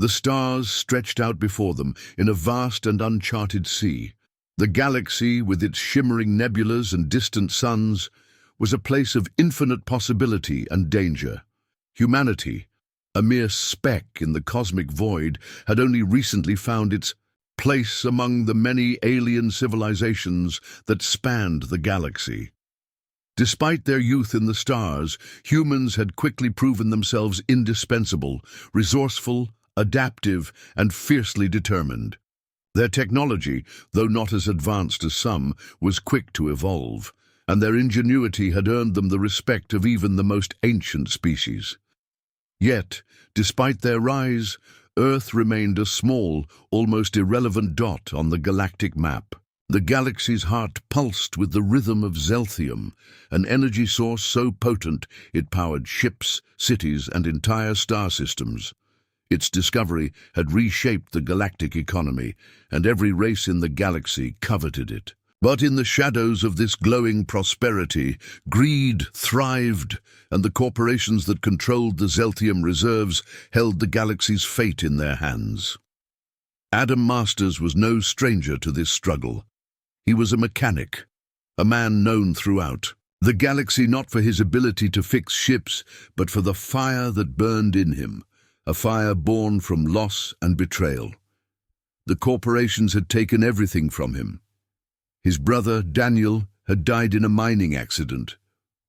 The stars stretched out before them in a vast and uncharted sea. The galaxy, with its shimmering nebulas and distant suns, was a place of infinite possibility and danger. Humanity, a mere speck in the cosmic void, had only recently found its place among the many alien civilizations that spanned the galaxy. Despite their youth in the stars, humans had quickly proven themselves indispensable, resourceful, adaptive, and fiercely determined. Their technology, though not as advanced as some, was quick to evolve, and their ingenuity had earned them the respect of even the most ancient species. Yet, despite their rise, Earth remained a small, almost irrelevant dot on the galactic map. The galaxy's heart pulsed with the rhythm of Zelthium, an energy source so potent it powered ships, cities, and entire star systems. Its discovery had reshaped the galactic economy, and every race in the galaxy coveted it. But in the shadows of this glowing prosperity, greed thrived, and the corporations that controlled the Zelthium reserves held the galaxy's fate in their hands. Adam Masters was no stranger to this struggle. He was a mechanic, a man known throughout the galaxy not for his ability to fix ships, but for the fire that burned in him, a fire born from loss and betrayal. The corporations had taken everything from him. His brother, Daniel, had died in a mining accident,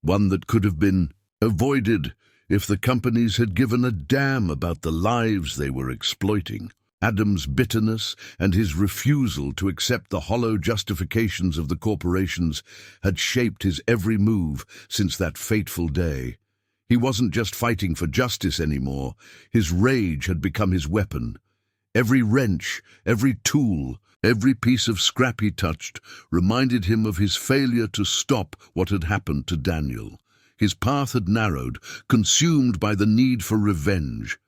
one that could have been avoided if the companies had given a damn about the lives they were exploiting. Adam's bitterness and his refusal to accept the hollow justifications of the corporations had shaped his every move since that fateful day. He wasn't just fighting for justice anymore. His rage had become his weapon. Every wrench, every tool, every piece of scrap he touched reminded him of his failure to stop what had happened to Daniel. His path had narrowed, consumed by the need for revenge.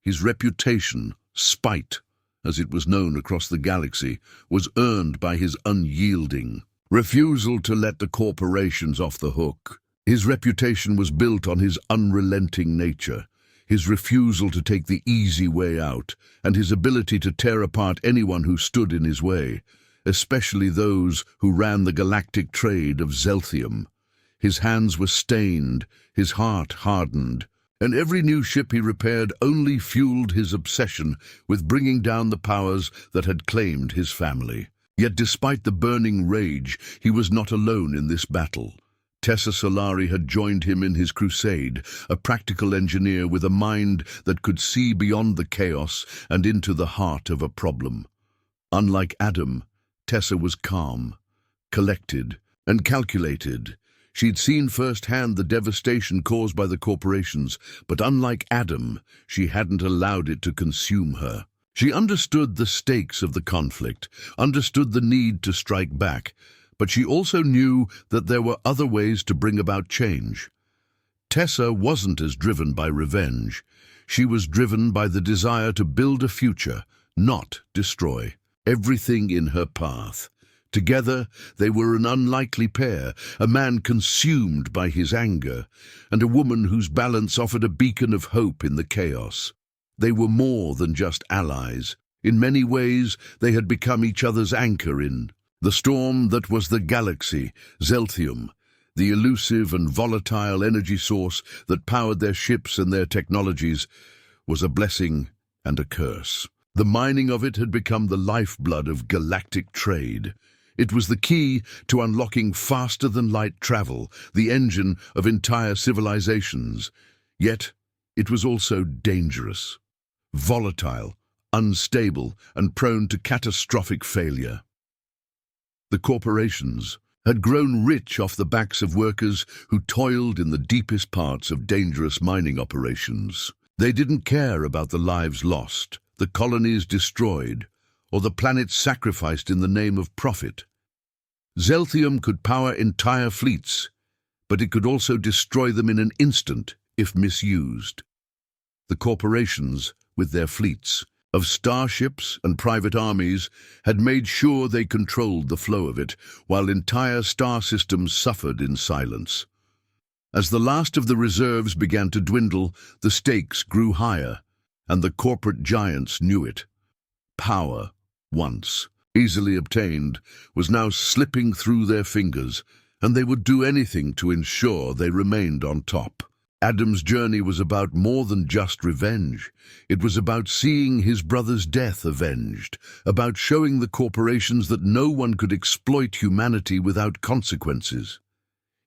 His reputation, spite, as it was known across the galaxy, was earned by his unyielding refusal to let the corporations off the hook. His reputation was built on his unrelenting nature, his refusal to take the easy way out, and his ability to tear apart anyone who stood in his way, especially those who ran the galactic trade of Zelthium. His hands were stained, his heart hardened, and every new ship he repaired only fueled his obsession with bringing down the powers that had claimed his family. Yet despite the burning rage, he was not alone in this battle. Tessa Solari had joined him in his crusade, a practical engineer with a mind that could see beyond the chaos and into the heart of a problem. Unlike Adam, Tessa was calm, collected, and calculated. She'd seen firsthand the devastation caused by the corporations, but unlike Adam, she hadn't allowed it to consume her. She understood the stakes of the conflict, understood the need to strike back, but she also knew that there were other ways to bring about change. Tessa wasn't as driven by revenge. She was driven by the desire to build a future, not destroy everything in her path. Together, they were an unlikely pair, a man consumed by his anger, and a woman whose balance offered a beacon of hope in the chaos. They were more than just allies. In many ways, they had become each other's anchor in the storm that was the galaxy, Zelthium, the elusive and volatile energy source that powered their ships and their technologies, was a blessing and a curse. The mining of it had become the lifeblood of galactic trade. It was the key to unlocking faster-than-light travel, the engine of entire civilizations. Yet, it was also dangerous, volatile, unstable, and prone to catastrophic failure. The corporations had grown rich off the backs of workers who toiled in the deepest parts of dangerous mining operations. They didn't care about the lives lost, the colonies destroyed, or the planets sacrificed in the name of profit. Zelthium could power entire fleets, but it could also destroy them in an instant if misused. The corporations, with their fleets of starships and private armies, had made sure they controlled the flow of it, while entire star systems suffered in silence. As the last of the reserves began to dwindle, the stakes grew higher, and the corporate giants knew it. Power, once easily obtained, was now slipping through their fingers, and they would do anything to ensure they remained on top. Adam's journey was about more than just revenge. It was about seeing his brother's death avenged, about showing the corporations that no one could exploit humanity without consequences.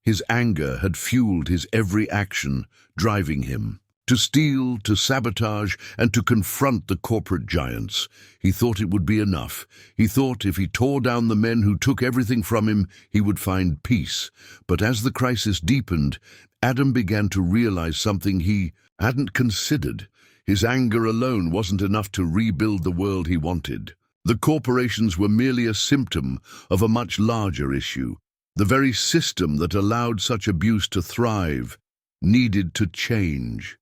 His anger had fueled his every action, driving him to steal, to sabotage, and to confront the corporate giants. He thought it would be enough. He thought if he tore down the men who took everything from him, he would find peace. But as the crisis deepened, Adam began to realize something he hadn't considered. His anger alone wasn't enough to rebuild the world he wanted. The corporations were merely a symptom of a much larger issue. The very system that allowed such abuse to thrive needed to change.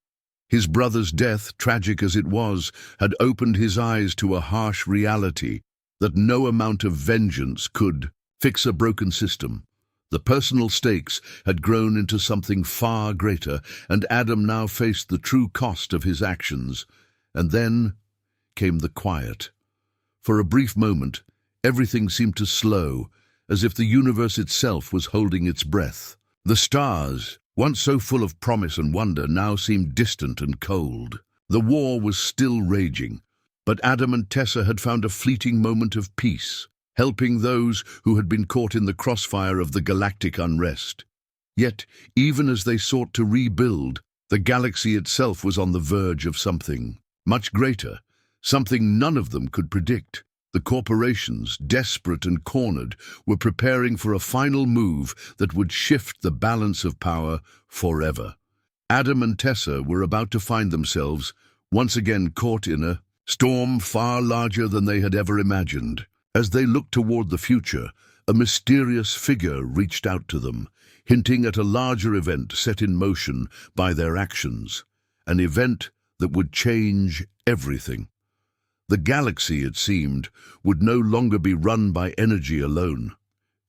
His brother's death, tragic as it was, had opened his eyes to a harsh reality that no amount of vengeance could fix a broken system. The personal stakes had grown into something far greater, and Adam now faced the true cost of his actions. And then came the quiet. For a brief moment, everything seemed to slow, as if the universe itself was holding its breath. The stars, once so full of promise and wonder, now seemed distant and cold. The war was still raging, but Adam and Tessa had found a fleeting moment of peace, helping those who had been caught in the crossfire of the galactic unrest. Yet, even as they sought to rebuild, the galaxy itself was on the verge of something much greater, something none of them could predict. The corporations, desperate and cornered, were preparing for a final move that would shift the balance of power forever. Adam and Tessa were about to find themselves once again caught in a storm far larger than they had ever imagined. As they looked toward the future, a mysterious figure reached out to them, hinting at a larger event set in motion by their actions, an event that would change everything. The galaxy, it seemed, would no longer be run by energy alone.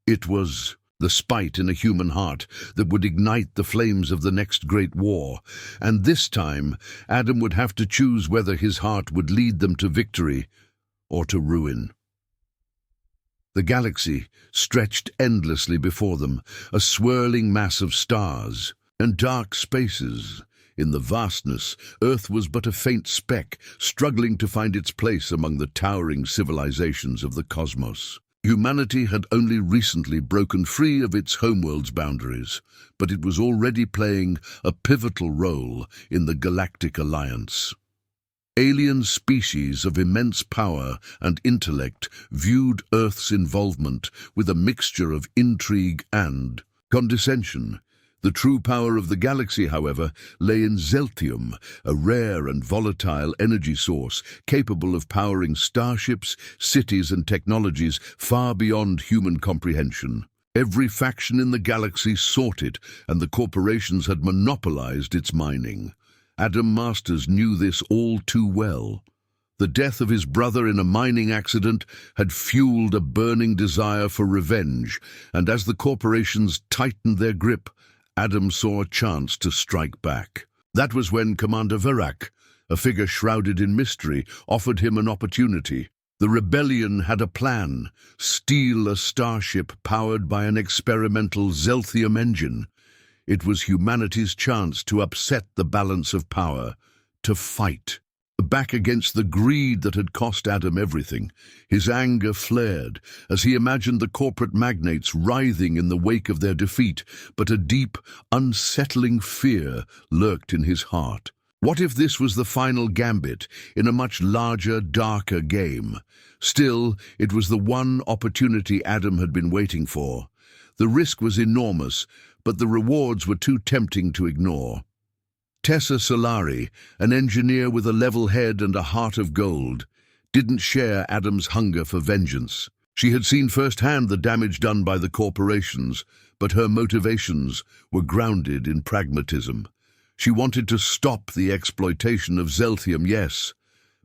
It was the spite in a human heart that would ignite the flames of the next great war, and this time Adam would have to choose whether his heart would lead them to victory or to ruin. The galaxy stretched endlessly before them, a swirling mass of stars and dark spaces. In the vastness, Earth was but a faint speck, struggling to find its place among the towering civilizations of the cosmos. Humanity had only recently broken free of its homeworld's boundaries, but it was already playing a pivotal role in the Galactic Alliance. Alien species of immense power and intellect viewed Earth's involvement with a mixture of intrigue and condescension. The true power of the galaxy, however, lay in Zeltium, a rare and volatile energy source capable of powering starships, cities, and technologies far beyond human comprehension. Every faction in the galaxy sought it, and the corporations had monopolized its mining. Adam Masters knew this all too well. The death of his brother in a mining accident had fueled a burning desire for revenge, and as the corporations tightened their grip, Adam saw a chance to strike back. That was when Commander Verak, a figure shrouded in mystery, offered him an opportunity. The rebellion had a plan: steal a starship powered by an experimental Zelthium engine. It was humanity's chance to upset the balance of power, to fight back against the greed that had cost Adam everything. His anger flared as he imagined the corporate magnates writhing in the wake of their defeat, but a deep, unsettling fear lurked in his heart. What if this was the final gambit in a much larger, darker game? Still, it was the one opportunity Adam had been waiting for. The risk was enormous, but the rewards were too tempting to ignore. Tessa Solari, an engineer with a level head and a heart of gold, didn't share Adam's hunger for vengeance. She had seen firsthand the damage done by the corporations, but her motivations were grounded in pragmatism. She wanted to stop the exploitation of Zelthium, yes,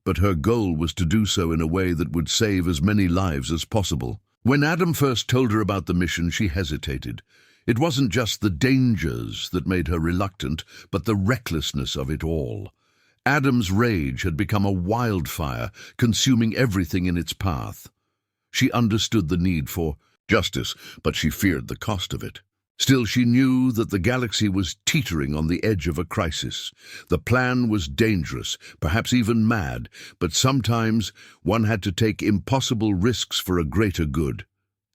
but her goal was to do so in a way that would save as many lives as possible. When Adam first told her about the mission, she hesitated. It wasn't just the dangers that made her reluctant, but the recklessness of it all. Adam's rage had become a wildfire, consuming everything in its path. She understood the need for justice, but she feared the cost of it. Still, she knew that the galaxy was teetering on the edge of a crisis. The plan was dangerous, perhaps even mad, but sometimes one had to take impossible risks for a greater good.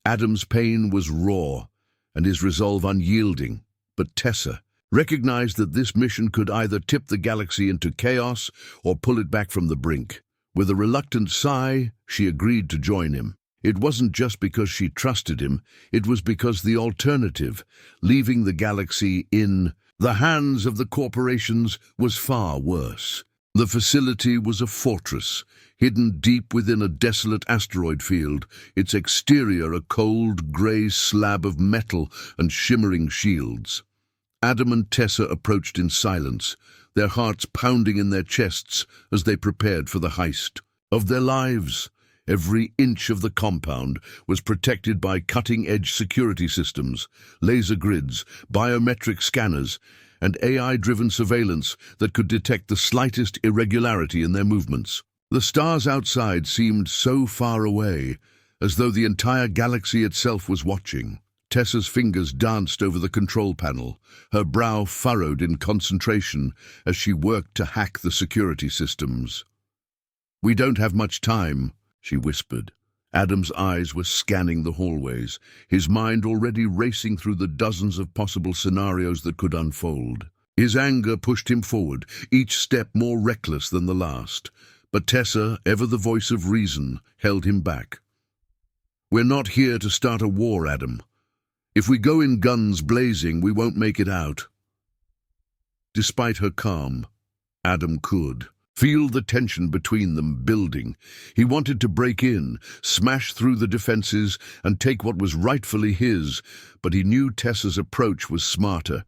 Adam's pain was raw, and his resolve unyielding, but Tessa recognized that this mission could either tip the galaxy into chaos or pull it back from the brink. With a reluctant sigh, she agreed to join him. It wasn't just because she trusted him, it was because the alternative, leaving the galaxy in the hands of the corporations, was far worse. The facility was a fortress, hidden deep within a desolate asteroid field, its exterior a cold, grey slab of metal and shimmering shields. Adam and Tessa approached in silence, their hearts pounding in their chests as they prepared for the heist of their lives. Every inch of the compound was protected by cutting-edge security systems, laser grids, biometric scanners, and AI-driven surveillance that could detect the slightest irregularity in their movements. The stars outside seemed so far away, as though the entire galaxy itself was watching. Tessa's fingers danced over the control panel, her brow furrowed in concentration as she worked to hack the security systems. "We don't have much time," she whispered. Adam's eyes were scanning the hallways, his mind already racing through the dozens of possible scenarios that could unfold. His anger pushed him forward, each step more reckless than the last. But Tessa, ever the voice of reason, held him back. "We're not here to start a war, Adam. If we go in guns blazing, we won't make it out." Despite her calm, Adam could feel the tension between them building. He wanted to break in, smash through the defenses, and take what was rightfully his, but he knew Tessa's approach was smarter.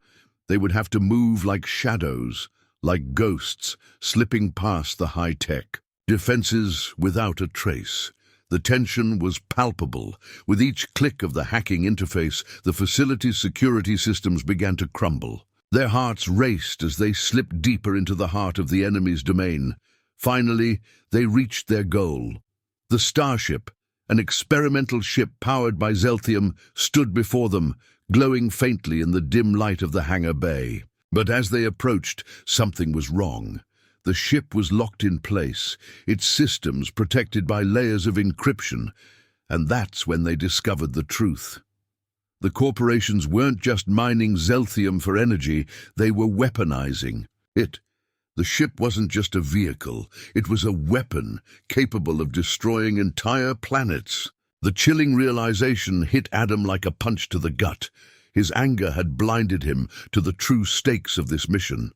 They would have to move like shadows, like ghosts, slipping past the high-tech defenses without a trace. The tension was palpable. With each click of the hacking interface, the facility's security systems began to crumble. Their hearts raced as they slipped deeper into the heart of the enemy's domain. Finally, they reached their goal. The Starship, an experimental ship powered by Zelthium, stood before them, glowing faintly in the dim light of the hangar bay. But as they approached, something was wrong. The ship was locked in place, its systems protected by layers of encryption, and that's when they discovered the truth. The corporations weren't just mining Zelthium for energy, they were weaponizing it. The ship wasn't just a vehicle, it was a weapon capable of destroying entire planets. The chilling realization hit Adam like a punch to the gut. His anger had blinded him to the true stakes of this mission.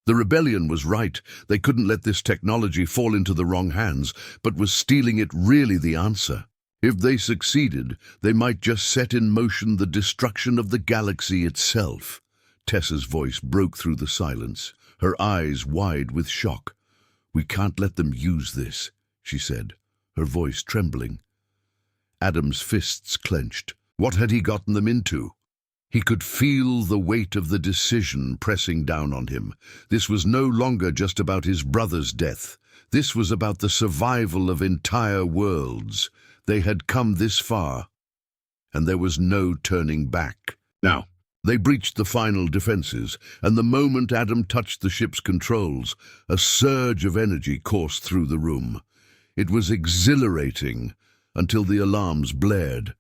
The rebellion was right. They couldn't let this technology fall into the wrong hands, but was stealing it really the answer? If they succeeded, they might just set in motion the destruction of the galaxy itself. Tessa's voice broke through the silence, her eyes wide with shock. "We can't let them use this," she said, her voice trembling. Adam's fists clenched. What had he gotten them into? He could feel the weight of the decision pressing down on him. This was no longer just about his brother's death. This was about the survival of entire worlds. They had come this far, and there was no turning back. Now, they breached the final defenses, and the moment Adam touched the ship's controls, a surge of energy coursed through the room. It was exhilarating until the alarms blared.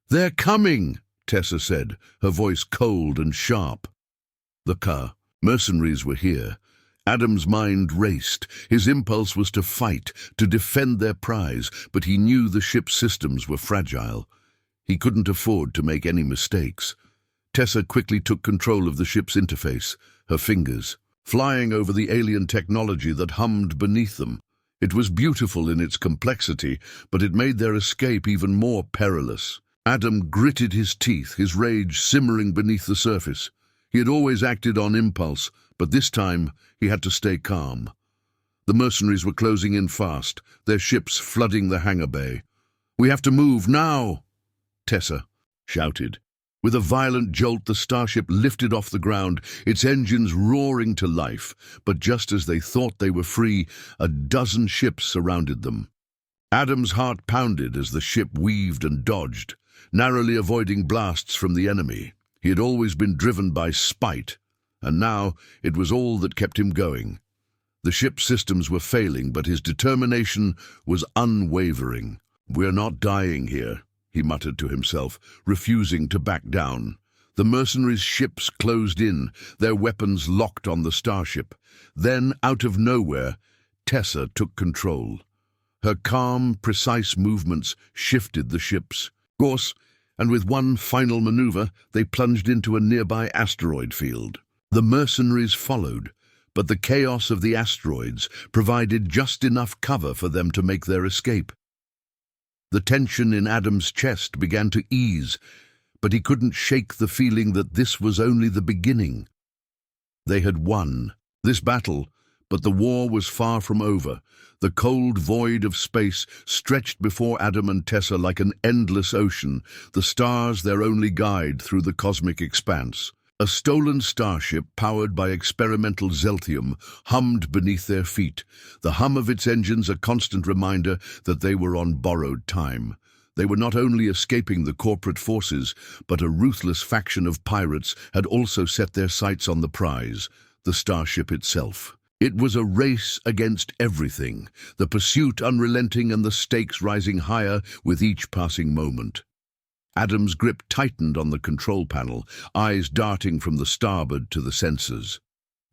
"They're coming!" Tessa said, her voice cold and sharp. The mercenaries were here. Adam's mind raced. His impulse was to fight, to defend their prize, but he knew the ship's systems were fragile. He couldn't afford to make any mistakes. Tessa quickly took control of the ship's interface, her fingers flying over the alien technology that hummed beneath them. It was beautiful in its complexity, but it made their escape even more perilous. Adam gritted his teeth, his rage simmering beneath the surface. He had always acted on impulse, but this time he had to stay calm. The mercenaries were closing in fast, their ships flooding the hangar bay. "We have to move now!" Tessa shouted. With a violent jolt, the starship lifted off the ground, its engines roaring to life. But just as they thought they were free, a dozen ships surrounded them. Adam's heart pounded as the ship weaved and dodged, narrowly avoiding blasts from the enemy. He had always been driven by spite, and now it was all that kept him going. The ship's systems were failing, but his determination was unwavering. "We're not dying here," he muttered to himself, refusing to back down. The mercenaries' ships closed in, their weapons locked on the starship. Then, out of nowhere, Tessa took control. Her calm, precise movements shifted the ship's course, and with one final maneuver, they plunged into a nearby asteroid field. The mercenaries followed, but the chaos of the asteroids provided just enough cover for them to make their escape. The tension in Adam's chest began to ease, but he couldn't shake the feeling that this was only the beginning. They had won this battle, but the war was far from over. The cold void of space stretched before Adam and Tessa like an endless ocean, the stars their only guide through the cosmic expanse. A stolen starship powered by experimental Zeltium hummed beneath their feet, the hum of its engines a constant reminder that they were on borrowed time. They were not only escaping the corporate forces, but a ruthless faction of pirates had also set their sights on the prize, the starship itself. It was a race against everything, the pursuit unrelenting and the stakes rising higher with each passing moment. Adam's grip tightened on the control panel, eyes darting from the starboard to the sensors.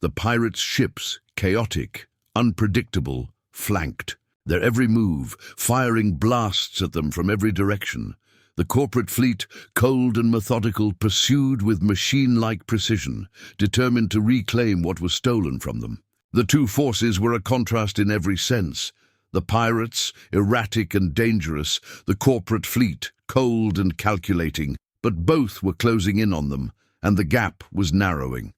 The pirates' ships, chaotic, unpredictable, flanked, their every move firing blasts at them from every direction. The corporate fleet, cold and methodical, pursued with machine-like precision, determined to reclaim what was stolen from them. The two forces were a contrast in every sense. The pirates, erratic and dangerous, the corporate fleet, cold and calculating, but both were closing in on them, and the gap was narrowing.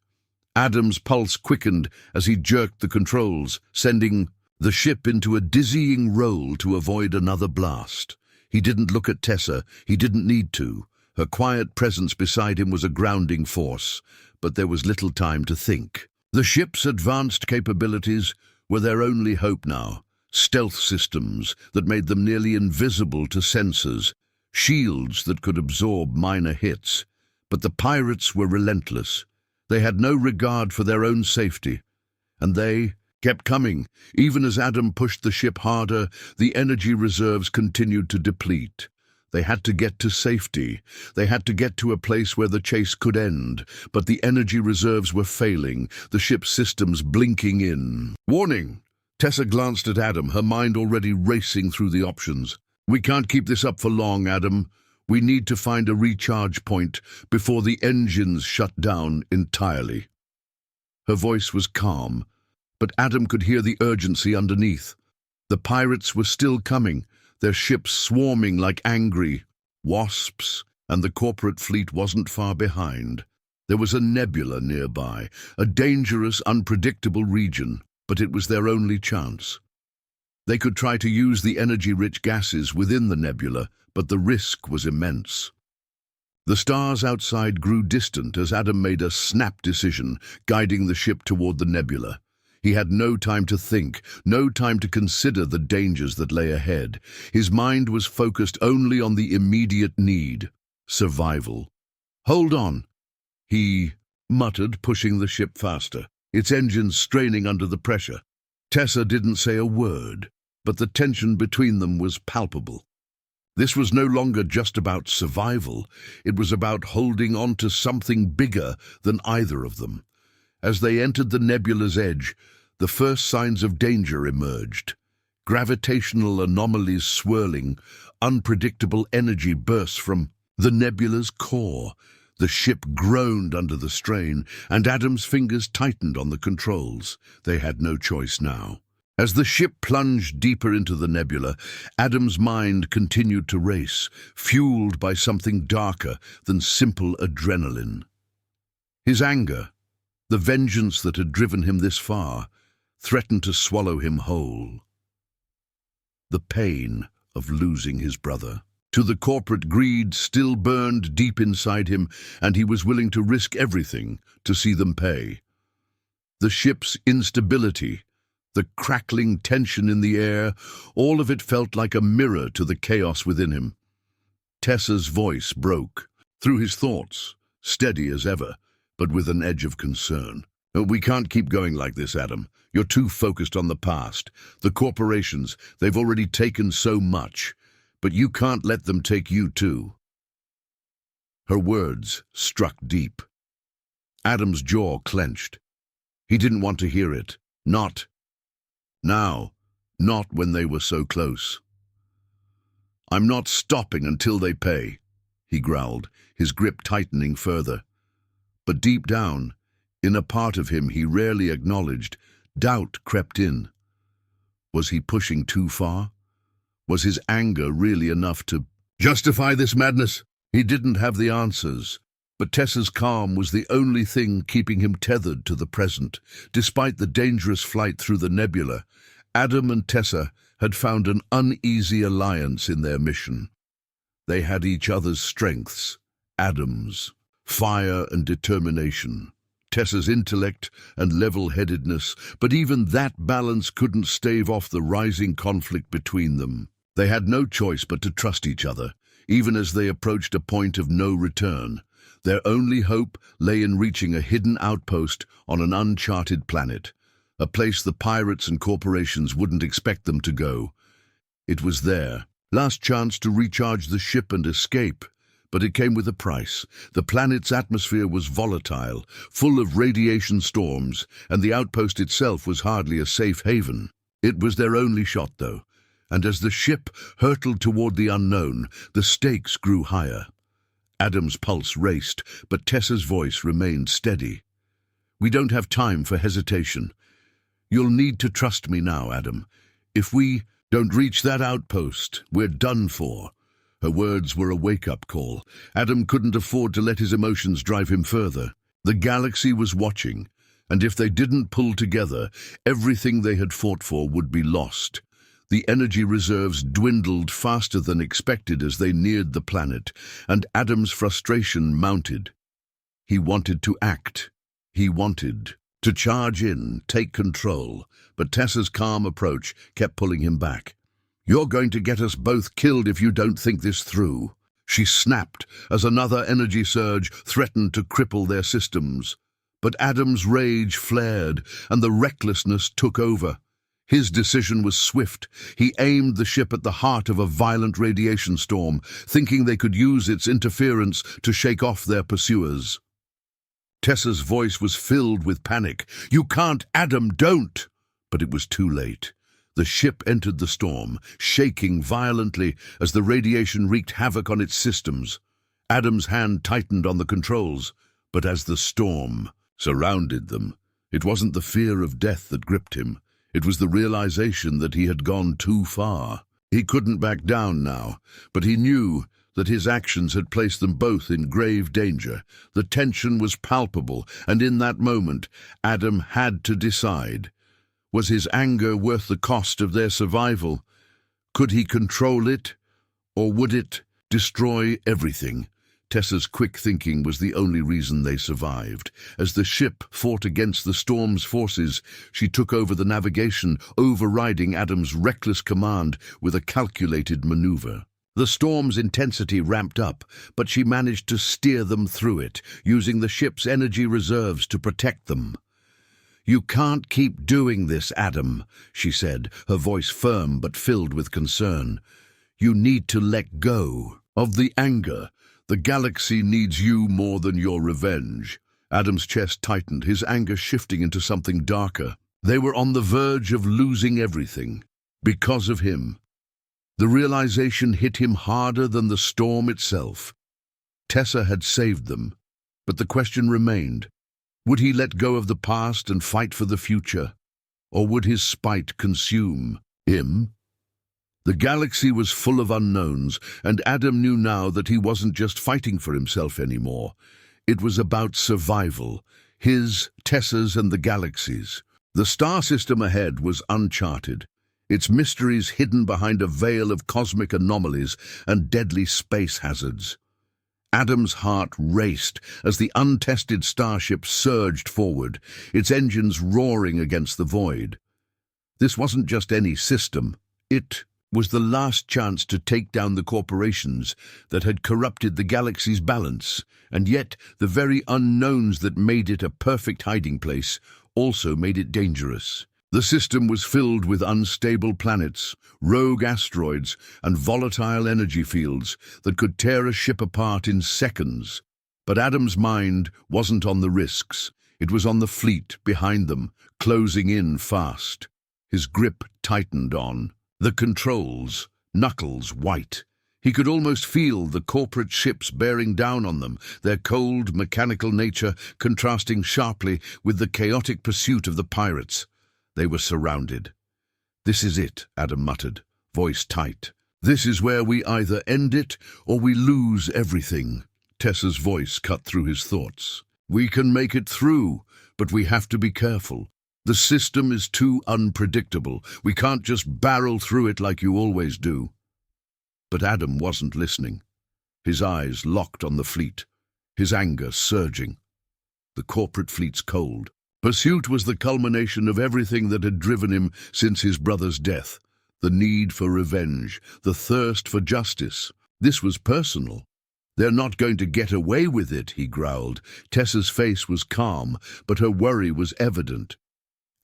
Adam's pulse quickened as he jerked the controls, sending the ship into a dizzying roll to avoid another blast. He didn't look at Tessa, he didn't need to. Her quiet presence beside him was a grounding force, but there was little time to think. The ship's advanced capabilities were their only hope now. Stealth systems that made them nearly invisible to sensors, shields that could absorb minor hits. But the pirates were relentless. They had no regard for their own safety, and they kept coming. Even as Adam pushed the ship harder, the energy reserves continued to deplete. They had to get to safety. They had to get to a place where the chase could end, but the energy reserves were failing, the ship's systems blinking in. "Warning!" Tessa glanced at Adam, her mind already racing through the options. "We can't keep this up for long, Adam. We need to find a recharge point before the engines shut down entirely." Her voice was calm, but Adam could hear the urgency underneath. The pirates were still coming, their ships swarming like angry wasps, and the corporate fleet wasn't far behind. There was a nebula nearby, a dangerous, unpredictable region, but it was their only chance. They could try to use the energy-rich gases within the nebula, but the risk was immense. The stars outside grew distant as Adam made a snap decision, guiding the ship toward the nebula. He had no time to think, no time to consider the dangers that lay ahead. His mind was focused only on the immediate need: survival. "Hold on," he muttered, pushing the ship faster, its engines straining under the pressure. Tessa didn't say a word, but the tension between them was palpable. This was no longer just about survival, it was about holding on to something bigger than either of them. As they entered the nebula's edge, the first signs of danger emerged. Gravitational anomalies swirling, unpredictable energy burst from the nebula's core. The ship groaned under the strain, and Adam's fingers tightened on the controls. They had no choice now. As the ship plunged deeper into the nebula, Adam's mind continued to race, fueled by something darker than simple adrenaline. His anger, the vengeance that had driven him this far, threatened to swallow him whole. The pain of losing his brother. To the corporate greed still burned deep inside him, and he was willing to risk everything to see them pay. The ship's instability, the crackling tension in the air, all of it felt like a mirror to the chaos within him. Tessa's voice broke through his thoughts, steady as ever, but with an edge of concern. "We can't keep going like this, Adam. You're too focused on the past. The corporations, they've already taken so much, but you can't let them take you too." Her words struck deep. Adam's jaw clenched. He didn't want to hear it. Not now. Not when they were so close. "I'm not stopping until they pay," he growled, his grip tightening further. But deep down, in a part of him he rarely acknowledged, doubt crept in. Was he pushing too far? Was his anger really enough to justify this madness? He didn't have the answers, but Tessa's calm was the only thing keeping him tethered to the present. Despite the dangerous flight through the nebula, Adam and Tessa had found an uneasy alliance in their mission. They had each other's strengths, Adam's fire and determination, Tessa's intellect and level-headedness, but even that balance couldn't stave off the rising conflict between them. They had no choice but to trust each other, even as they approached a point of no return. Their only hope lay in reaching a hidden outpost on an uncharted planet, a place the pirates and corporations wouldn't expect them to go. It was their last chance to recharge the ship and escape, but it came with a price. The planet's atmosphere was volatile, full of radiation storms, and the outpost itself was hardly a safe haven. It was their only shot, though, and as the ship hurtled toward the unknown, the stakes grew higher. Adam's pulse raced, but Tessa's voice remained steady. "We don't have time for hesitation. You'll need to trust me now, Adam. If we don't reach that outpost, we're done for." Her words were a wake-up call. Adam couldn't afford to let his emotions drive him further. The galaxy was watching, and if they didn't pull together, everything they had fought for would be lost. The energy reserves dwindled faster than expected as they neared the planet, and Adam's frustration mounted. He wanted to act. He wanted to charge in, take control, but Tessa's calm approach kept pulling him back. "You're going to get us both killed if you don't think this through," she snapped as another energy surge threatened to cripple their systems. But Adam's rage flared, and the recklessness took over. His decision was swift. He aimed the ship at the heart of a violent radiation storm, thinking they could use its interference to shake off their pursuers. Tessa's voice was filled with panic. "You can't, Adam, don't!" But it was too late. The ship entered the storm, shaking violently as the radiation wreaked havoc on its systems. Adam's hand tightened on the controls, but as the storm surrounded them, it wasn't the fear of death that gripped him. It was the realization that he had gone too far. He couldn't back down now, but he knew that his actions had placed them both in grave danger. The tension was palpable, and in that moment, Adam had to decide. Was his anger worth the cost of their survival? Could he control it, or would it destroy everything? Tessa's quick thinking was the only reason they survived. As the ship fought against the storm's forces, she took over the navigation, overriding Adam's reckless command with a calculated maneuver. The storm's intensity ramped up, but she managed to steer them through it, using the ship's energy reserves to protect them. "You can't keep doing this, Adam," she said, her voice firm but filled with concern. "You need to let go of the anger. The galaxy needs you more than your revenge." Adam's chest tightened, his anger shifting into something darker. They were on the verge of losing everything because of him. The realization hit him harder than the storm itself. Tessa had saved them, but the question remained. Would he let go of the past and fight for the future? Or would his spite consume him? The galaxy was full of unknowns, and Adam knew now that he wasn't just fighting for himself anymore. It was about survival, his, Tessa's, and the galaxy's. The star system ahead was uncharted. its mysteries hidden behind a veil of cosmic anomalies and deadly space hazards. Adam's heart raced as the untested starship surged forward, its engines roaring against the void. This wasn't just any system. It was the last chance to take down the corporations that had corrupted the galaxy's balance, and yet the very unknowns that made it a perfect hiding place also made it dangerous. The system was filled with unstable planets, rogue asteroids, and volatile energy fields that could tear a ship apart in seconds. But Adam's mind wasn't on the risks. It was on the fleet behind them, closing in fast. His grip tightened on the controls, knuckles white. He could almost feel the corporate ships bearing down on them, their cold, mechanical nature contrasting sharply with the chaotic pursuit of the pirates. They were surrounded. "This is it," Adam muttered, voice tight. "This is where we either end it or we lose everything." Tessa's voice cut through his thoughts. "We can make it through, but we have to be careful. The system is too unpredictable. We can't just barrel through it like you always do." But Adam wasn't listening. His eyes locked on the fleet, his anger surging. The corporate fleet's cold. Pursuit was the culmination of everything that had driven him since his brother's death. The need for revenge, the thirst for justice. This was personal. "They're not going to get away with it," he growled. Tessa's face was calm, but her worry was evident.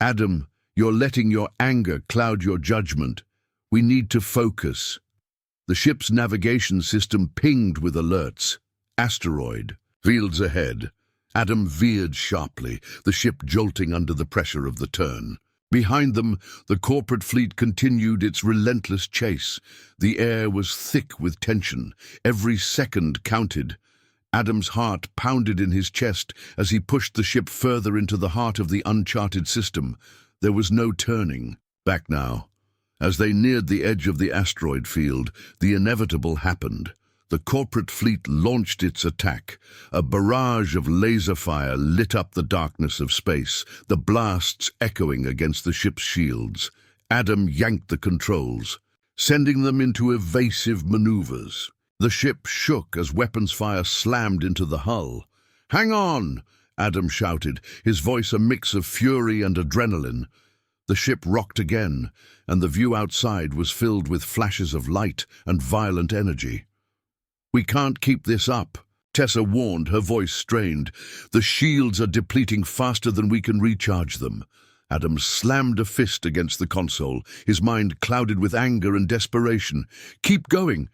"Adam, you're letting your anger cloud your judgment. We need to focus." The ship's navigation system pinged with alerts. "Asteroid. Fields ahead." Adam veered sharply, the ship jolting under the pressure of the turn. Behind them, the corporate fleet continued its relentless chase. The air was thick with tension. Every second counted. Adam's heart pounded in his chest as he pushed the ship further into the heart of the uncharted system. There was no turning back now. As they neared the edge of the asteroid field, the inevitable happened. The corporate fleet launched its attack. A barrage of laser fire lit up the darkness of space, the blasts echoing against the ship's shields. Adam yanked the controls, sending them into evasive maneuvers. The ship shook as weapons fire slammed into the hull. "Hang on!" Adam shouted, his voice a mix of fury and adrenaline. The ship rocked again, and the view outside was filled with flashes of light and violent energy. "We can't keep this up," Tessa warned, her voice strained. "The shields are depleting faster than we can recharge them." Adam slammed a fist against the console, his mind clouded with anger and desperation. "Keep going!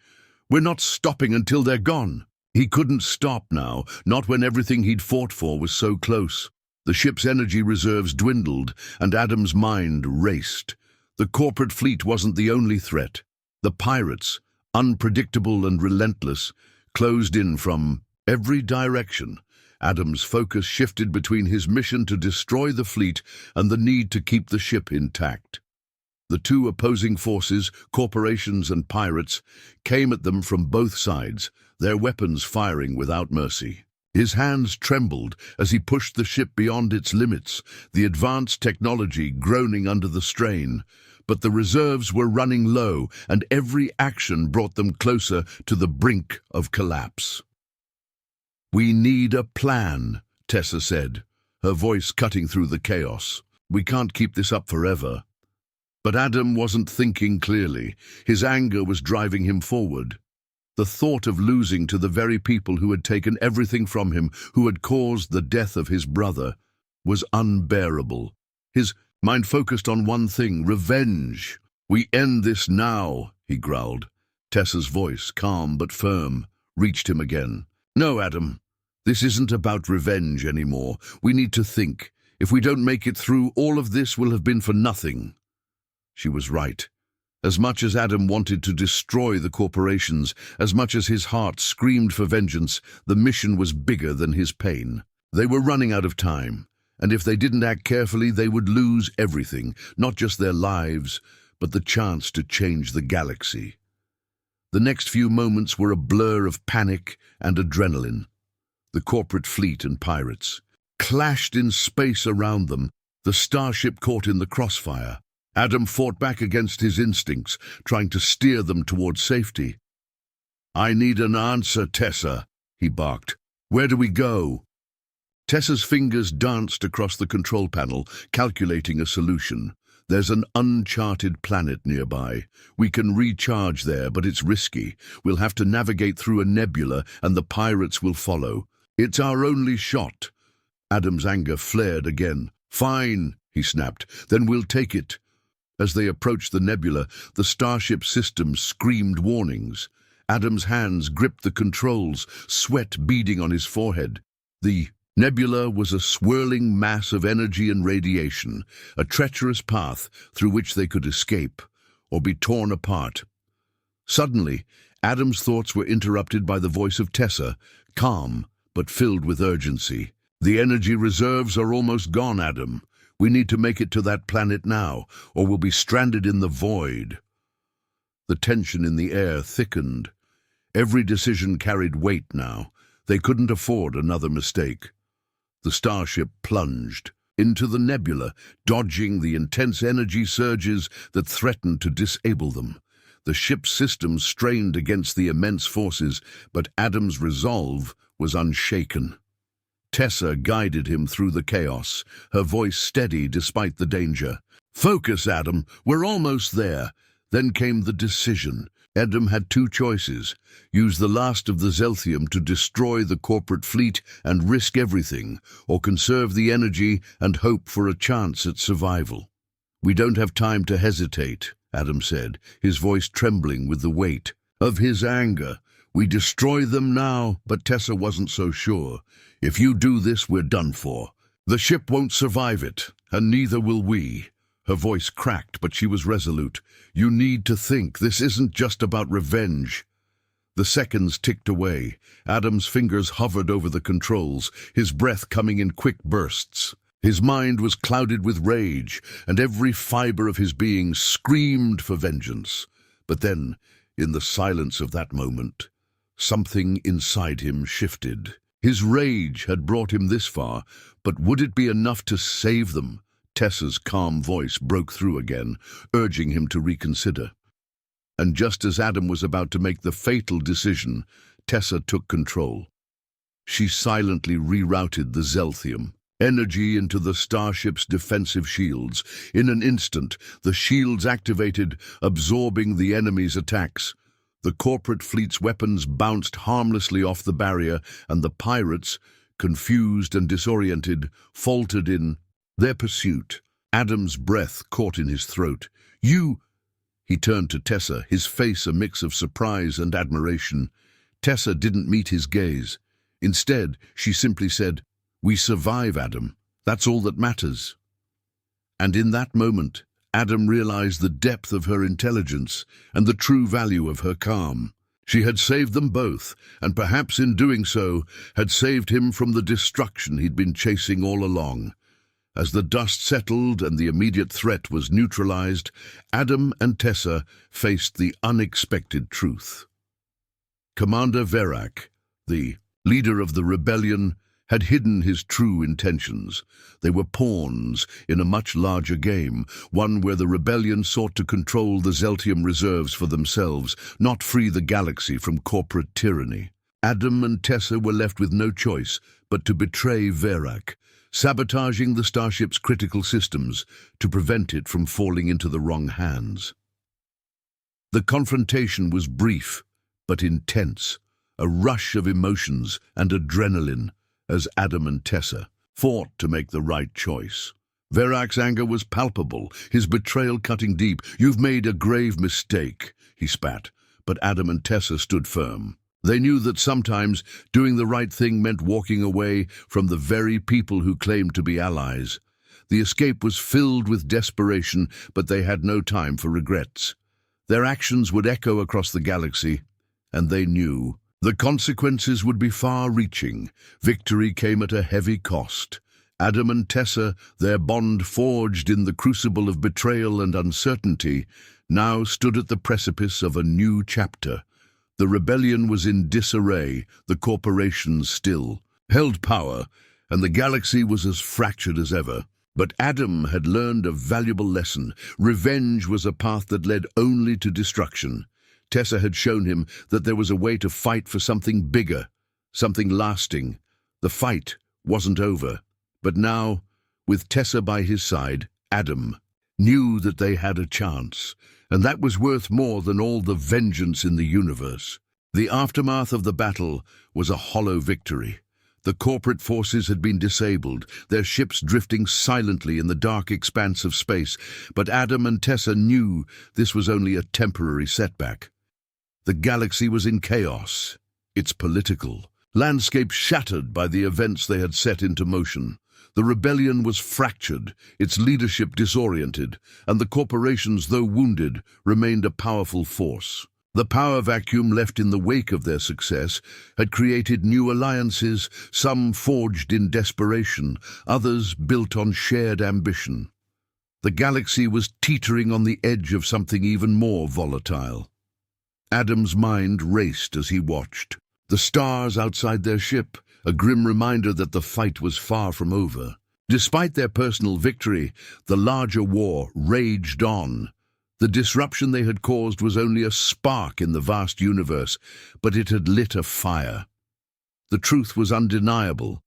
We're not stopping until they're gone." He couldn't stop now, not when everything he'd fought for was so close. The ship's energy reserves dwindled, and Adam's mind raced. The corporate fleet wasn't the only threat. The pirates, unpredictable and relentless, closed in from every direction. Adam's focus shifted between his mission to destroy the fleet and the need to keep the ship intact. The two opposing forces, corporations and pirates, came at them from both sides, their weapons firing without mercy. His hands trembled as he pushed the ship beyond its limits, the advanced technology groaning under the strain. But the reserves were running low, and every action brought them closer to the brink of collapse. "We need a plan," Tessa said, her voice cutting through the chaos. "We can't keep this up forever." But Adam wasn't thinking clearly. His anger was driving him forward. The thought of losing to the very people who had taken everything from him, who had caused the death of his brother, was unbearable. His mind focused on one thing: revenge. "We end this now," he growled. Tessa's voice, calm but firm, reached him again. "No, Adam. This isn't about revenge anymore. We need to think. If we don't make it through, all of this will have been for nothing." She was right. As much as Adam wanted to destroy the corporations, as much as his heart screamed for vengeance, the mission was bigger than his pain. They were running out of time, and if they didn't act carefully, they would lose everything, not just their lives, but the chance to change the galaxy. The next few moments were a blur of panic and adrenaline. The corporate fleet and pirates clashed in space around them, the starship caught in the crossfire. Adam fought back against his instincts, trying to steer them towards safety. "I need an answer, Tessa," he barked. "Where do we go?" Tessa's fingers danced across the control panel, calculating a solution. "There's an uncharted planet nearby. We can recharge there, but it's risky. We'll have to navigate through a nebula, and the pirates will follow. It's our only shot." Adam's anger flared again. "Fine," he snapped. "Then we'll take it." As they approached the nebula, the starship system screamed warnings. Adam's hands gripped the controls, sweat beading on his forehead. The nebula was a swirling mass of energy and radiation, a treacherous path through which they could escape or be torn apart. Suddenly, Adam's thoughts were interrupted by the voice of Tessa, calm but filled with urgency. "The energy reserves are almost gone, Adam. We need to make it to that planet now, or we'll be stranded in the void." The tension in the air thickened. Every decision carried weight now. They couldn't afford another mistake. The starship plunged into the nebula, dodging the intense energy surges that threatened to disable them. The ship's systems strained against the immense forces, but Adam's resolve was unshaken. Tessa guided him through the chaos, her voice steady despite the danger. "Focus, Adam. We're almost there." Then came the decision. Adam had two choices: use the last of the Zelthium to destroy the corporate fleet and risk everything, or conserve the energy and hope for a chance at survival. "We don't have time to hesitate," Adam said, his voice trembling with the weight of his anger. "We destroy them now," but Tessa wasn't so sure. "If you do this, we're done for. The ship won't survive it, and neither will we." Her voice cracked, but she was resolute. "You need to think. This isn't just about revenge." The seconds ticked away. Adam's fingers hovered over the controls, his breath coming in quick bursts. His mind was clouded with rage, and every fiber of his being screamed for vengeance. But then, in the silence of that moment, something inside him shifted. His rage had brought him this far, but would it be enough to save them? Tessa's calm voice broke through again, urging him to reconsider. And just as Adam was about to make the fatal decision, Tessa took control. She silently rerouted the Zelthium energy into the starship's defensive shields. In an instant, the shields activated, absorbing the enemy's attacks. The corporate fleet's weapons bounced harmlessly off the barrier, and the pirates, confused and disoriented, faltered in their pursuit. Adam's breath caught in his throat. "You—" He turned to Tessa, his face a mix of surprise and admiration. Tessa didn't meet his gaze. Instead, she simply said, "We survive, Adam. That's all that matters." And in that moment, Adam realized the depth of her intelligence and the true value of her calm. She had saved them both, and perhaps in doing so, had saved him from the destruction he'd been chasing all along. As the dust settled and the immediate threat was neutralized, Adam and Tessa faced the unexpected truth. Commander Verak, the leader of the rebellion, had hidden his true intentions. They were pawns in a much larger game, one where the rebellion sought to control the Zeltium reserves for themselves, not free the galaxy from corporate tyranny. Adam and Tessa were left with no choice but to betray Verak, sabotaging the starship's critical systems to prevent it from falling into the wrong hands. The confrontation was brief but intense, a rush of emotions and adrenaline, as Adam and Tessa fought to make the right choice. Verak's anger was palpable, his betrayal cutting deep. "You've made a grave mistake," he spat, but Adam and Tessa stood firm. They knew that sometimes doing the right thing meant walking away from the very people who claimed to be allies. The escape was filled with desperation, but they had no time for regrets. Their actions would echo across the galaxy, and they knew the consequences would be far-reaching. Victory came at a heavy cost. Adam and Tessa, their bond forged in the crucible of betrayal and uncertainty, now stood at the precipice of a new chapter. The rebellion was in disarray, the corporations still held power, and the galaxy was as fractured as ever. But Adam had learned a valuable lesson. Revenge was a path that led only to destruction. Tessa had shown him that there was a way to fight for something bigger, something lasting. The fight wasn't over. But now, with Tessa by his side, Adam knew that they had a chance, and that was worth more than all the vengeance in the universe. The aftermath of the battle was a hollow victory. The corporate forces had been disabled, their ships drifting silently in the dark expanse of space, but Adam and Tessa knew this was only a temporary setback. The galaxy was in chaos, its political landscape shattered by the events they had set into motion. The rebellion was fractured, its leadership disoriented, and the corporations, though wounded, remained a powerful force. The power vacuum left in the wake of their success had created new alliances, some forged in desperation, others built on shared ambition. The galaxy was teetering on the edge of something even more volatile. Adam's mind raced as he watched. The stars outside their ship, a grim reminder that the fight was far from over. Despite their personal victory, the larger war raged on. The disruption they had caused was only a spark in the vast universe, but it had lit a fire. The truth was undeniable.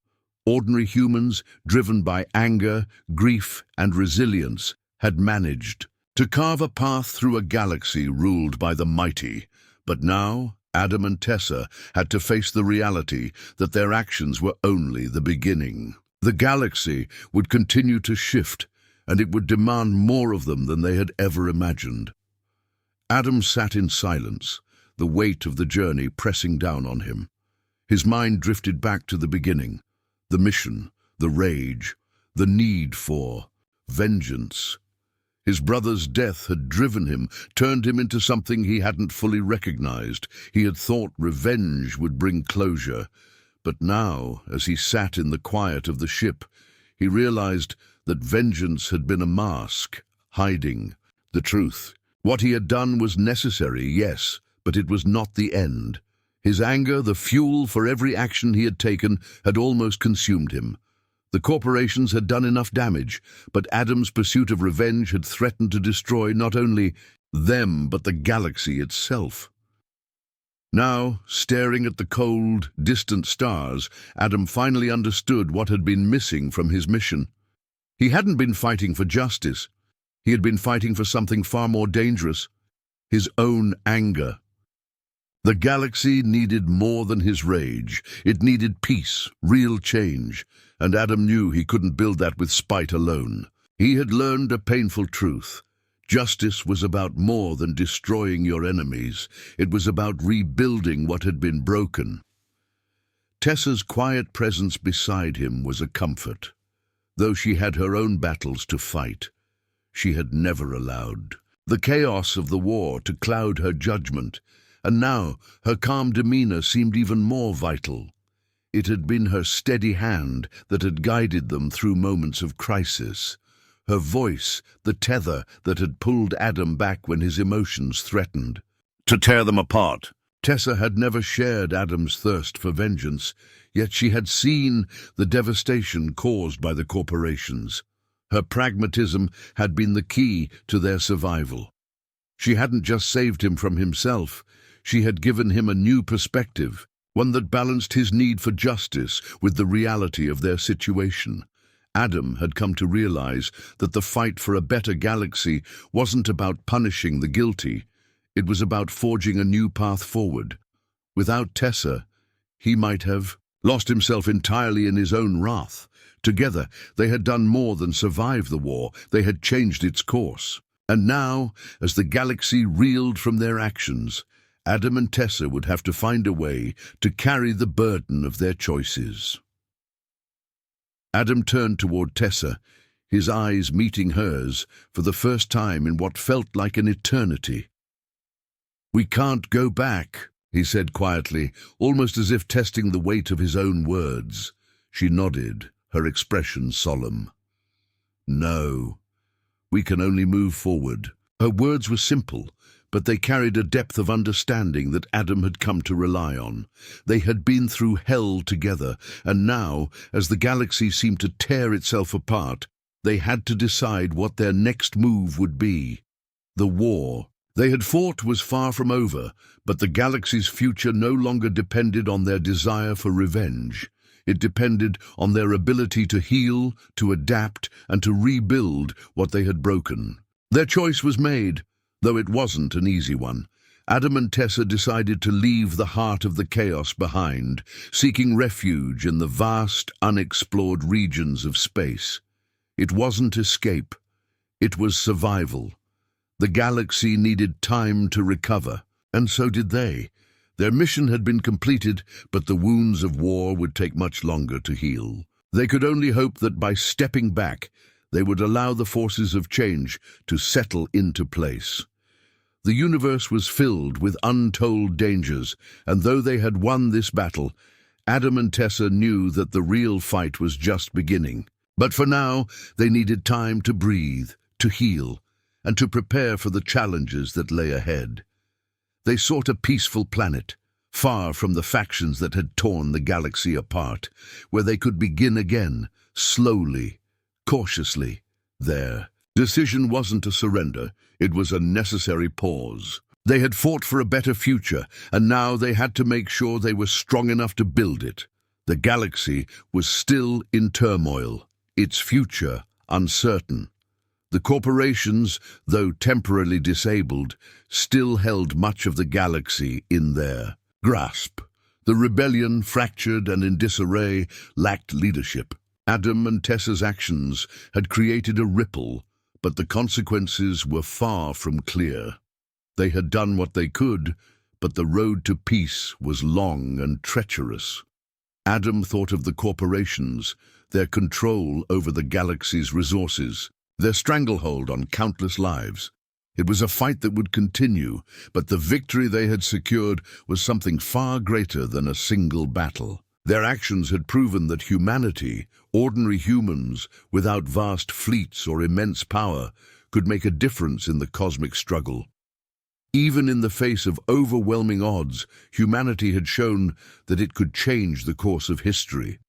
Ordinary humans, driven by anger, grief, and resilience, had managed to carve a path through a galaxy ruled by the mighty. But now, Adam and Tessa had to face the reality that their actions were only the beginning. The galaxy would continue to shift, and it would demand more of them than they had ever imagined. Adam sat in silence, the weight of the journey pressing down on him. His mind drifted back to the beginning, the mission, the rage, the need for vengeance. His brother's death had driven him, turned him into something he hadn't fully recognized. He had thought revenge would bring closure. But now, as he sat in the quiet of the ship, he realized that vengeance had been a mask, hiding the truth. What he had done was necessary, yes, but it was not the end. His anger, the fuel for every action he had taken, had almost consumed him. The corporations had done enough damage, but Adam's pursuit of revenge had threatened to destroy not only them, but the galaxy itself. Now, staring at the cold, distant stars, Adam finally understood what had been missing from his mission. He hadn't been fighting for justice. He had been fighting for something far more dangerous, his own anger. The galaxy needed more than his rage. It needed peace, real change, and Adam knew he couldn't build that with spite alone. He had learned a painful truth. Justice was about more than destroying your enemies. It was about rebuilding what had been broken. Tessa's quiet presence beside him was a comfort. Though she had her own battles to fight, she had never allowed the chaos of the war to cloud her judgment, and now her calm demeanor seemed even more vital. It had been her steady hand that had guided them through moments of crisis. Her voice, the tether that had pulled Adam back when his emotions threatened to tear them apart. Tessa had never shared Adam's thirst for vengeance, yet she had seen the devastation caused by the corporations. Her pragmatism had been the key to their survival. She hadn't just saved him from himself, she had given him a new perspective, one that balanced his need for justice with the reality of their situation. Adam had come to realize that the fight for a better galaxy wasn't about punishing the guilty. It was about forging a new path forward. Without Tessa, he might have lost himself entirely in his own wrath. Together, they had done more than survive the war. They had changed its course. And now, as the galaxy reeled from their actions, Adam and Tessa would have to find a way to carry the burden of their choices. Adam turned toward Tessa, his eyes meeting hers for the first time in what felt like an eternity. "We can't go back," he said quietly, almost as if testing the weight of his own words. She nodded, her expression solemn. "No, we can only move forward." Her words were simple, but they carried a depth of understanding that Adam had come to rely on. They had been through hell together, and now, as the galaxy seemed to tear itself apart, They had to decide what their next move would be. The war they had fought was far from over, but the galaxy's future no longer depended on their desire for revenge. It depended on their ability to heal, to adapt, and to rebuild what they had broken. Their choice was made, though it wasn't an easy one. Adam and Tessa decided to leave the heart of the chaos behind, seeking refuge in the vast, unexplored regions of space. It wasn't escape. It was survival. The galaxy needed time to recover, and so did they. Their mission had been completed, but the wounds of war would take much longer to heal. They could only hope that by stepping back, they would allow the forces of change to settle into place. The universe was filled with untold dangers, and though they had won this battle, Adam and Tessa knew that the real fight was just beginning. But for now, they needed time to breathe, to heal, and to prepare for the challenges that lay ahead. They sought a peaceful planet, far from the factions that had torn the galaxy apart, where they could begin again, slowly, cautiously. Their decision wasn't a surrender, it was a necessary pause. They had fought for a better future, and now they had to make sure they were strong enough to build it. The galaxy was still in turmoil, its future uncertain. The corporations, though temporarily disabled, still held much of the galaxy in their grasp. The rebellion, fractured and in disarray, lacked leadership. Adam and Tessa's actions had created a ripple, but the consequences were far from clear. They had done what they could, but the road to peace was long and treacherous. Adam thought of the corporations, their control over the galaxy's resources, their stranglehold on countless lives. It was a fight that would continue, but the victory they had secured was something far greater than a single battle. Their actions had proven that humanity, ordinary humans, without vast fleets or immense power, could make a difference in the cosmic struggle. Even in the face of overwhelming odds, humanity had shown that it could change the course of history.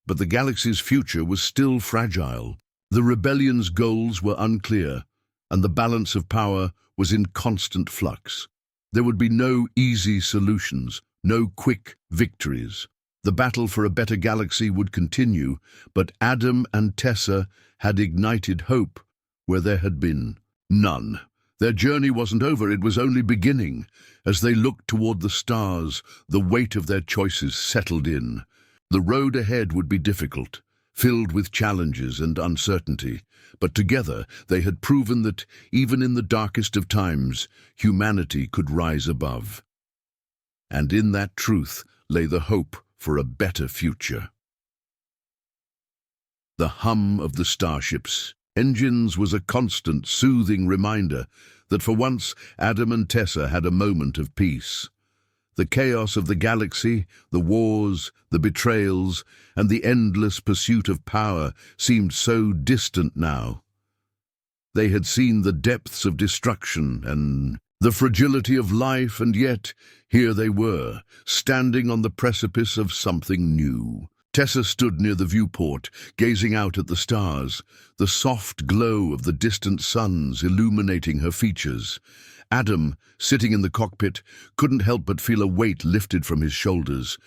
But the galaxy's future was still fragile. The rebellion's goals were unclear, and the balance of power was in constant flux. There would be no easy solutions, no quick victories. The battle for a better galaxy would continue, but Adam and Tessa had ignited hope where there had been none. Their journey wasn't over, it was only beginning. As they looked toward the stars, the weight of their choices settled in. The road ahead would be difficult, filled with challenges and uncertainty, but together they had proven that, even in the darkest of times, humanity could rise above. And in that truth lay the hope for a better future. The hum of the starship's engines was a constant, soothing reminder that for once Adam and Tessa had a moment of peace. The chaos of the galaxy, the wars, the betrayals, and the endless pursuit of power seemed so distant now. They had seen the depths of destruction and the fragility of life, and yet here they were, standing on the precipice of something new. Tessa stood near the viewport, gazing out at the stars, the soft glow of the distant suns illuminating her features. Adam, sitting in the cockpit, couldn't help but feel a weight lifted from his shoulders.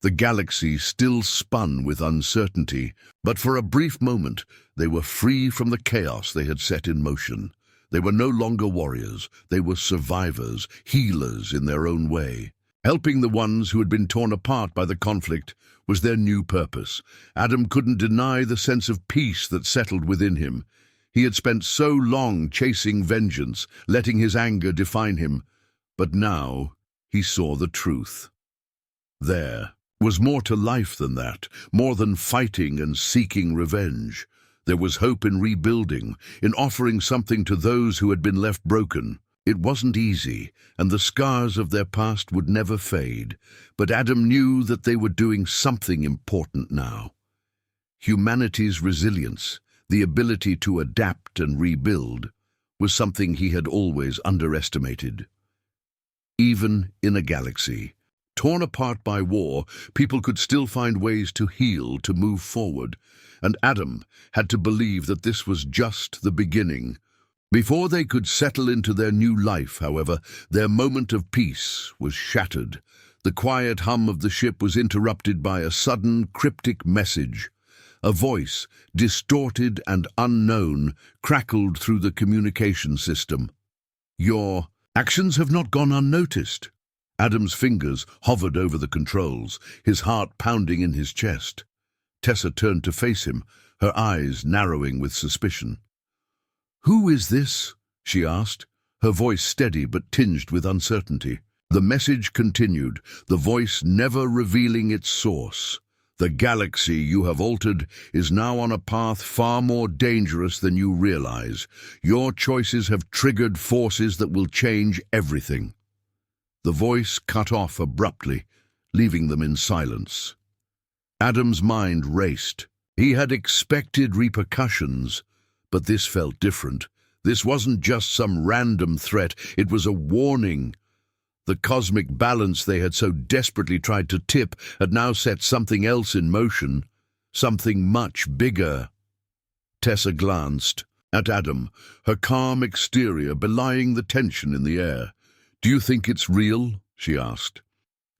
The galaxy still spun with uncertainty, but for a brief moment they were free from the chaos they had set in motion. They were no longer warriors, they were survivors, healers in their own way. Helping the ones who had been torn apart by the conflict was their new purpose. Adam couldn't deny the sense of peace that settled within him. He had spent so long chasing vengeance, letting his anger define him, but now he saw the truth. There was more to life than that, more than fighting and seeking revenge. There was hope in rebuilding, in offering something to those who had been left broken. It wasn't easy, and the scars of their past would never fade, but Adam knew that they were doing something important now. Humanity's resilience, the ability to adapt and rebuild, was something he had always underestimated. Even in a galaxy, Torn apart by war, people could still find ways to heal, to move forward, and Adam had to believe that this was just the beginning. Before they could settle into their new life, however, their moment of peace was shattered. The quiet hum of the ship was interrupted by a sudden, cryptic message. A voice, distorted and unknown, crackled through the communication system. "Your actions have not gone unnoticed." Adam's fingers hovered over the controls, his heart pounding in his chest. Tessa turned to face him, her eyes narrowing with suspicion. "Who is this?" she asked, her voice steady but tinged with uncertainty. The message continued, the voice never revealing its source. "The galaxy you have altered is now on a path far more dangerous than you realize. Your choices have triggered forces that will change everything." The voice cut off abruptly, leaving them in silence. Adam's mind raced. He had expected repercussions, but this felt different. This wasn't just some random threat, it was a warning. The cosmic balance they had so desperately tried to tip had now set something else in motion, something much bigger. Tessa glanced at Adam, her calm exterior belying the tension in the air. "Do you think it's real?" she asked.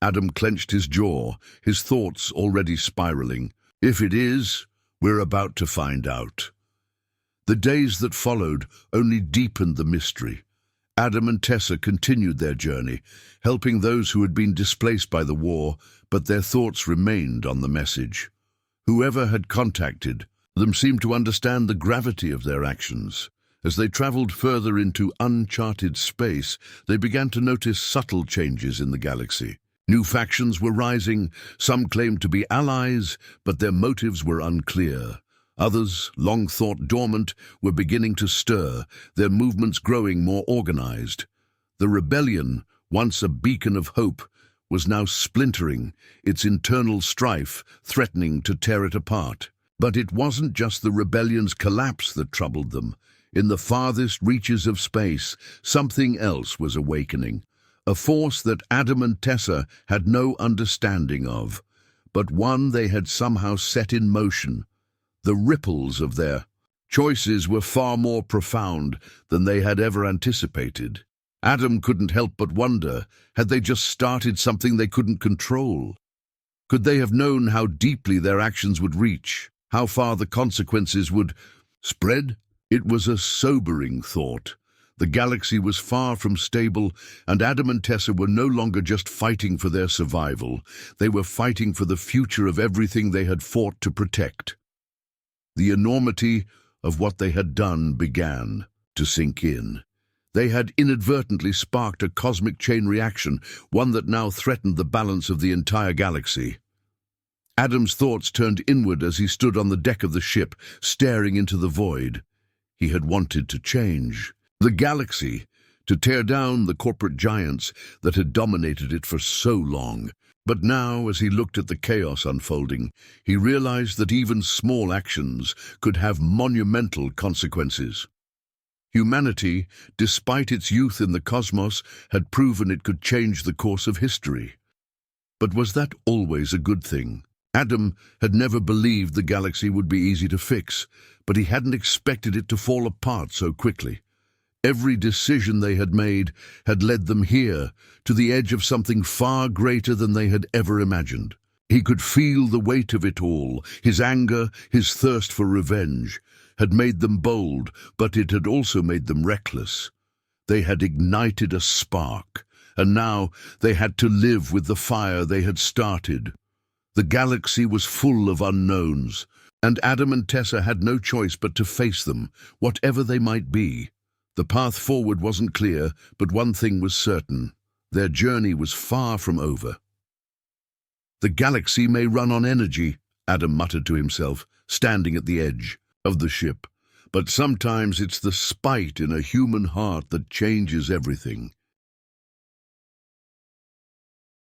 Adam clenched his jaw, his thoughts already spiraling. "If it is, we're about to find out." The days that followed only deepened the mystery. Adam and Tessa continued their journey, helping those who had been displaced by the war, but their thoughts remained on the message. Whoever had contacted them seemed to understand the gravity of their actions. As they traveled further into uncharted space, they began to notice subtle changes in the galaxy. New factions were rising, some claimed to be allies, but their motives were unclear. Others, long thought dormant, were beginning to stir, their movements growing more organized. The rebellion, once a beacon of hope, was now splintering, its internal strife threatening to tear it apart. But it wasn't just the rebellion's collapse that troubled them. In the farthest reaches of space, something else was awakening, a force that Adam and Tessa had no understanding of, but one they had somehow set in motion. The ripples of their choices were far more profound than they had ever anticipated. Adam couldn't help but wonder, had they just started something they couldn't control? Could they have known how deeply their actions would reach, how far the consequences would spread? It was a sobering thought. The galaxy was far from stable, and Adam and Tessa were no longer just fighting for their survival. They were fighting for the future of everything they had fought to protect. The enormity of what they had done began to sink in. They had inadvertently sparked a cosmic chain reaction, one that now threatened the balance of the entire galaxy. Adam's thoughts turned inward as he stood on the deck of the ship, staring into the void. He had wanted to change the galaxy, to tear down the corporate giants that had dominated it for so long. But now, as he looked at the chaos unfolding, he realized that even small actions could have monumental consequences. Humanity, despite its youth in the cosmos, had proven it could change the course of history. But was that always a good thing? Adam had never believed the galaxy would be easy to fix, but he hadn't expected it to fall apart so quickly. Every decision they had made had led them here, to the edge of something far greater than they had ever imagined. He could feel the weight of it all. His anger, his thirst for revenge, had made them bold, but it had also made them reckless. They had ignited a spark, and now they had to live with the fire they had started. The galaxy was full of unknowns, and Adam and Tessa had no choice but to face them, whatever they might be. The path forward wasn't clear, but one thing was certain. Their journey was far from over. "The galaxy may run on energy," Adam muttered to himself, standing at the edge of the ship. "But sometimes it's the spite in a human heart that changes everything."